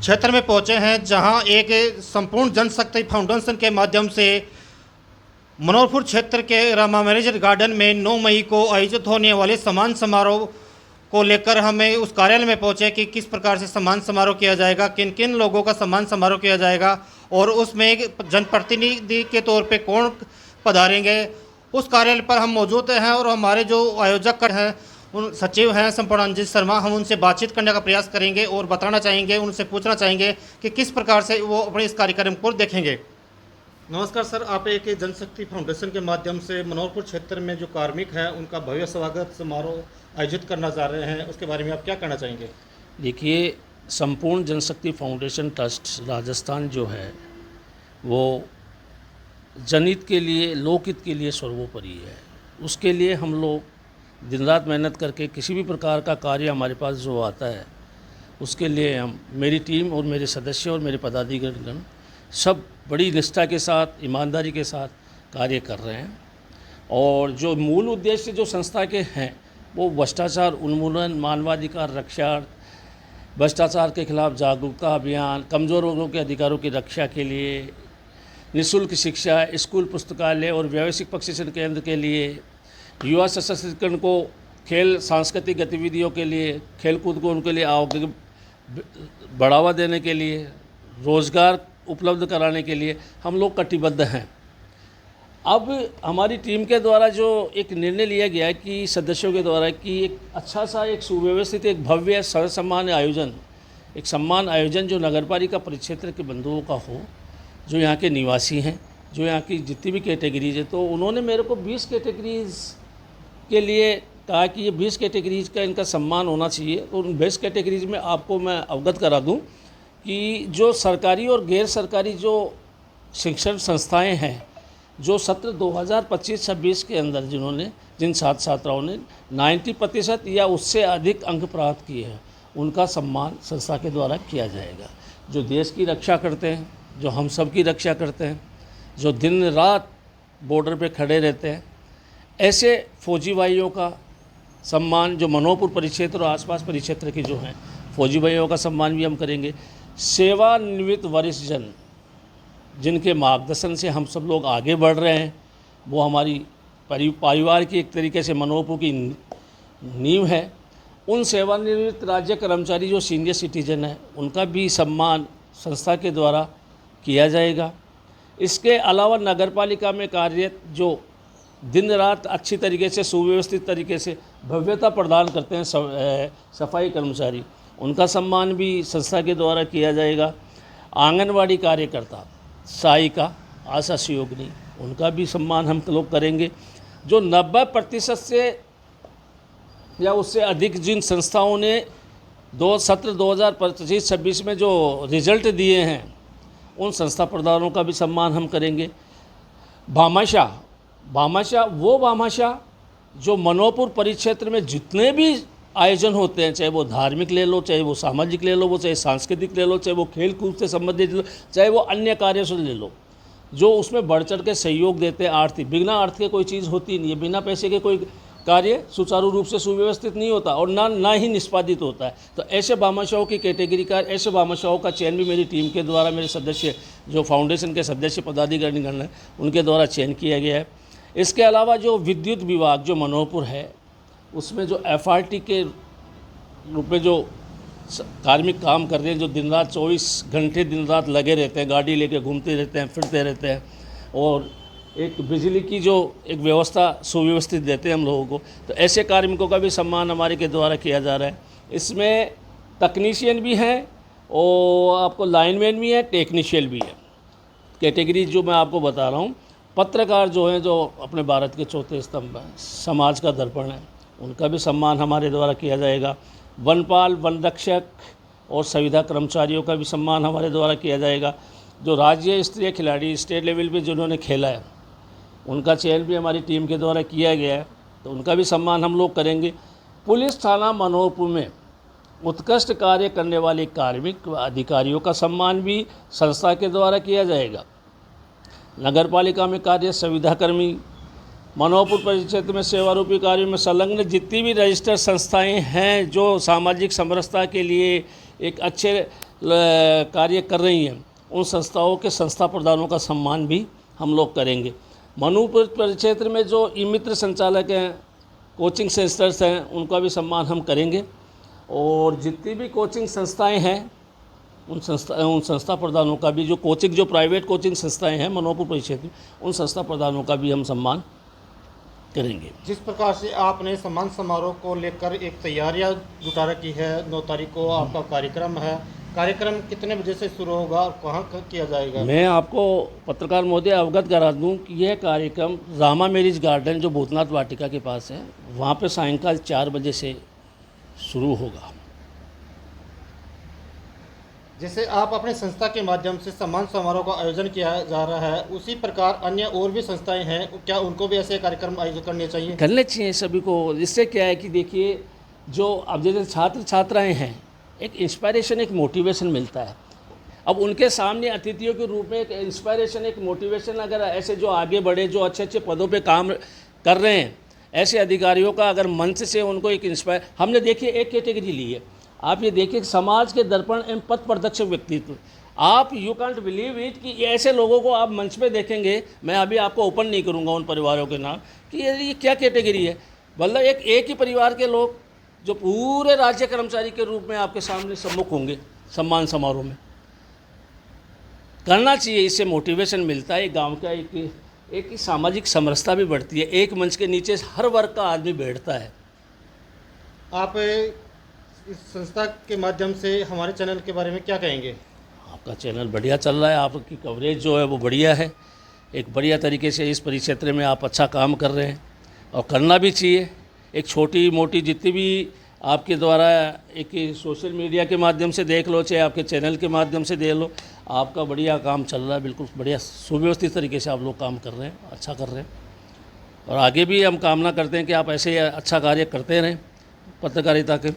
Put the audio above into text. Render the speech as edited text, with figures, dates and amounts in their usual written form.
क्षेत्र में पहुंचे हैं, जहां एक संपूर्ण जनशक्ति फाउंडेशन के माध्यम से मनोहरपुर क्षेत्र के रामा मैरिज गार्डन में 9 मई को आयोजित होने वाले सम्मान समारोह को लेकर हमें उस कार्यालय में पहुंचे कि किस प्रकार से सम्मान समारोह किया जाएगा, किन किन लोगों का सम्मान समारोह किया जाएगा और उसमें एक जनप्रतिनिधि के तौर पे कौन पधारेंगे। उस कार्यालय पर हम मौजूद हैं और हमारे जो आयोजक हैं, उन सचिव हैं संपूर्णानंद शर्मा, हम उनसे बातचीत करने का प्रयास करेंगे और बताना चाहेंगे, उनसे पूछना चाहेंगे कि किस प्रकार से वो अपने इस कार्यक्रम को देखेंगे। नमस्कार सर, आप एक जनशक्ति फाउंडेशन के माध्यम से मनोहरपुर क्षेत्र में जो कार्मिक हैं उनका भव्य स्वागत समारोह आयोजित करना चाह रहे हैं, उसके बारे में आप क्या कहना चाहेंगे? देखिए, संपूर्ण जनशक्ति फाउंडेशन ट्रस्ट राजस्थान जो है वो जनहित के लिए, लोकहित के लिए सर्वोपरि है। उसके लिए हम लोग दिन रात मेहनत करके किसी भी प्रकार का कार्य हमारे पास जो आता है उसके लिए हम, मेरी टीम और मेरे सदस्य और मेरे पदाधिकारीगण सब बड़ी निष्ठा के साथ, ईमानदारी के साथ कार्य कर रहे हैं। और जो मूल उद्देश्य जो संस्था के हैं वो भ्रष्टाचार उन्मूलन, मानवाधिकार रक्षा, भ्रष्टाचार के खिलाफ जागरूकता अभियान, कमज़ोर वर्गों के अधिकारों की रक्षा के लिए, निःशुल्क शिक्षा, स्कूल पुस्तकालय और व्यावसायिक प्रशिक्षण केंद्र के लिए, युवा सशक्तिकरण को, खेल सांस्कृतिक गतिविधियों के लिए, खेलकूद को उनके लिए आगे बढ़ावा देने के लिए, रोज़गार उपलब्ध कराने के लिए हम लोग कटिबद्ध हैं। अब हमारी टीम के द्वारा जो एक निर्णय लिया गया है कि सदस्यों के द्वारा कि एक अच्छा सा, एक सुव्यवस्थित, एक भव्य सर्वसम्मान आयोजन, एक सम्मान आयोजन जो नगरपालिका परिक्षेत्र के बंधुओं का हो, जो यहाँ के निवासी हैं, जो यहाँ की जितनी भी कैटेगरीज है, तो उन्होंने मेरे को 20 कैटेगरीज के लिए कहा कि ये 20 कैटेगरीज का इनका सम्मान होना चाहिए। तो उन 20 कैटेगरीज में आपको मैं अवगत करा दूँ कि जो सरकारी और गैर सरकारी जो शिक्षण संस्थाएं हैं, जो सत्र 2025-26 के अंदर जिन छात्र छात्राओं ने 90% या उससे अधिक अंक प्राप्त किए हैं, उनका सम्मान संस्था के द्वारा किया जाएगा। जो देश की रक्षा करते हैं, जो हम सब की रक्षा करते हैं, जो दिन रात बॉर्डर पे खड़े रहते हैं, ऐसे फौजी भाइयों का सम्मान, जो मनोहरपुर परिक्षेत्र और आसपास परिक्षेत्र के जो हैं फौजी भाइयों का सम्मान भी हम करेंगे। सेवानिवृत्त वरिष्ठ जन जिनके मार्गदर्शन से हम सब लोग आगे बढ़ रहे हैं, वो हमारी परिवार की एक तरीके से मनोहरपुर की नींव है। उन सेवानिवृत्त राज्य कर्मचारी जो सीनियर सिटीजन हैं, उनका भी सम्मान संस्था के द्वारा किया जाएगा। इसके अलावा नगरपालिका में कार्यरत जो दिन रात अच्छी तरीके से, सुव्यवस्थित तरीके से भव्यता प्रदान करते हैं सफाई कर्मचारी, उनका सम्मान भी संस्था के द्वारा किया जाएगा। आंगनवाड़ी कार्यकर्ता, सहायिका, आशा सहयोगिनी, उनका भी सम्मान हम लोग करेंगे। जो 90% से या उससे अधिक जिन संस्थाओं ने सत्र 2025-26 में जो रिजल्ट दिए हैं, उन संस्था प्रधानों का भी सम्मान हम करेंगे। भामाशाह वो भामाशाह जो मनोहरपुर परिक्षेत्र में जितने भी आयोजन होते हैं, चाहे वो धार्मिक ले लो, चाहे वो सामाजिक ले लो, वो चाहे सांस्कृतिक ले लो, चाहे वो खेल कूद से संबंधित ले लो, चाहे वो अन्य कार्यों से ले लो, जो उसमें बढ़ चढ़ के सहयोग देते हैं। आर्थिक, बिना अर्थ के कोई चीज़ होती नहीं है, बिना पैसे के कोई कार्य सुचारू रूप से सुव्यवस्थित नहीं होता और ना ही निष्पादित होता है। तो ऐसे भामाशाहों की कैटेगरी का, ऐसे भामाशाहों का चयन भी मेरी टीम के द्वारा, मेरे सदस्य जो फाउंडेशन के सदस्य पदाधिकारीगण हैं, उनके द्वारा चयन किया गया है। इसके अलावा जो विद्युत विभाग जो मनोहरपुर है, उसमें जो FRT के रूप में जो कार्मिक काम कर रहे हैं, जो दिन रात 24 घंटे दिन रात लगे रहते हैं, गाड़ी लेके घूमते रहते हैं, फिरते रहते हैं और एक बिजली की जो एक व्यवस्था सुव्यवस्थित देते हैं हम लोगों को, तो ऐसे कार्मिकों का भी सम्मान हमारे के द्वारा किया जा रहा है। इसमें तकनीशियन भी हैं और आपको लाइनमैन भी है, टेक्नीशियन भी है। कैटेगरी जो मैं आपको बता रहा हूँ, पत्रकार जो हैं, जो अपने भारत के चौथे स्तंभ हैं, समाज का दर्पण है, उनका भी सम्मान हमारे द्वारा किया जाएगा। वनपाल, वन रक्षक और संविदा कर्मचारियों का भी सम्मान हमारे द्वारा किया जाएगा। जो राज्य स्तरीय खिलाड़ी, स्टेट लेवल पे जिन्होंने खेला है, उनका चयन भी हमारी टीम के द्वारा किया गया है, तो उनका भी सम्मान हम लोग करेंगे। पुलिस थाना मनोहरपुर में उत्कृष्ट कार्य करने वाले कार्मिक अधिकारियों का सम्मान भी संस्था के द्वारा किया जाएगा। नगरपालिका में कार्य संविदाकर्मी, मनोहरपुर परिक्षेत्र में सेवारूपी कार्यों में संलग्न जितनी भी रजिस्टर्ड संस्थाएं हैं, जो सामाजिक समरसता के लिए, एक अच्छे कार्य कर रही हैं उन संस्थाओं के संस्था प्रधानों का सम्मान भी हम लोग करेंगे। मनुपुर परिक्षेत्र में जो ई मित्र संचालक हैं, कोचिंग सेंटर्स हैं, उनका भी सम्मान हम करेंगे और जितनी भी कोचिंग संस्थाएं हैं उन संस्था प्रधानों का भी, जो कोचिंग जो प्राइवेट कोचिंग संस्थाएं हैं मनोपुर परिक्षेत्र में, उन संस्था प्रधानों का भी हम सम्मान करेंगे। जिस प्रकार से आपने सम्मान समारोह को लेकर एक तैयारियां जुटा रखी है, 9 तारीख को आपका कार्यक्रम है। कार्यक्रम कितने बजे से शुरू होगा और कहाँ किया जाएगा? मैं आपको पत्रकार महोदय अवगत करा दूं कि यह कार्यक्रम रामा मैरिज गार्डन जो भूतनाथ वाटिका के पास है, वहाँ पे सायंकाल 4 बजे से शुरू होगा। जैसे आप अपने संस्था के माध्यम से सम्मान समारोह का आयोजन किया जा रहा है, उसी प्रकार अन्य और भी संस्थाएं हैं, क्या उनको भी ऐसे कार्यक्रम आयोजित करने चाहिए? करने चाहिए सभी को। इससे क्या है कि देखिए, जो अब जैसे छात्र छात्राएं हैं, एक इंस्पायरेशन, एक मोटिवेशन मिलता है। अब उनके सामने अतिथियों के रूप में एक इंस्पायरेशन, एक मोटिवेशन, अगर ऐसे जो आगे बढ़े, जो अच्छे अच्छे पदों पे काम कर रहे हैं, ऐसे अधिकारियों का अगर मंच से उनको एक इंस्पायर, हमने देखिए एक कैटेगरी ली है। आप ये देखिए, समाज के दर्पण एवं पथ प्रदर्शक व्यक्तित्व। आप यू कांट बिलीव इट कि ऐसे लोगों को आप मंच पे देखेंगे। मैं अभी आपको ओपन नहीं करूँगा उन परिवारों के नाम कि ये क्या कैटेगरी है। मतलब एक ही परिवार के लोग जो पूरे राज्य कर्मचारी के रूप में आपके सामने सम्मुख होंगे सम्मान समारोह में। करना चाहिए, इससे मोटिवेशन मिलता है। गांव का एक सामाजिक समरसता भी बढ़ती है। एक मंच के नीचे हर वर्ग का आदमी बैठता है। आप इस संस्था के माध्यम से हमारे चैनल के बारे में क्या कहेंगे? आपका चैनल बढ़िया चल रहा है, आपकी कवरेज जो है वो बढ़िया है। एक बढ़िया तरीके से इस परिक्षेत्र में आप अच्छा काम कर रहे हैं और करना भी चाहिए। एक छोटी मोटी जितनी भी आपके द्वारा एक सोशल मीडिया के माध्यम से देख लो, चाहे आपके चैनल के माध्यम से देख लो, आपका बढ़िया काम चल रहा है। बिल्कुल बढ़िया सुव्यवस्थित तरीके से आप लोग काम कर रहे हैं, अच्छा कर रहे हैं। और आगे भी हम कामना करते हैं कि आप ऐसे ही अच्छा कार्य करते रहें पत्रकारिता के।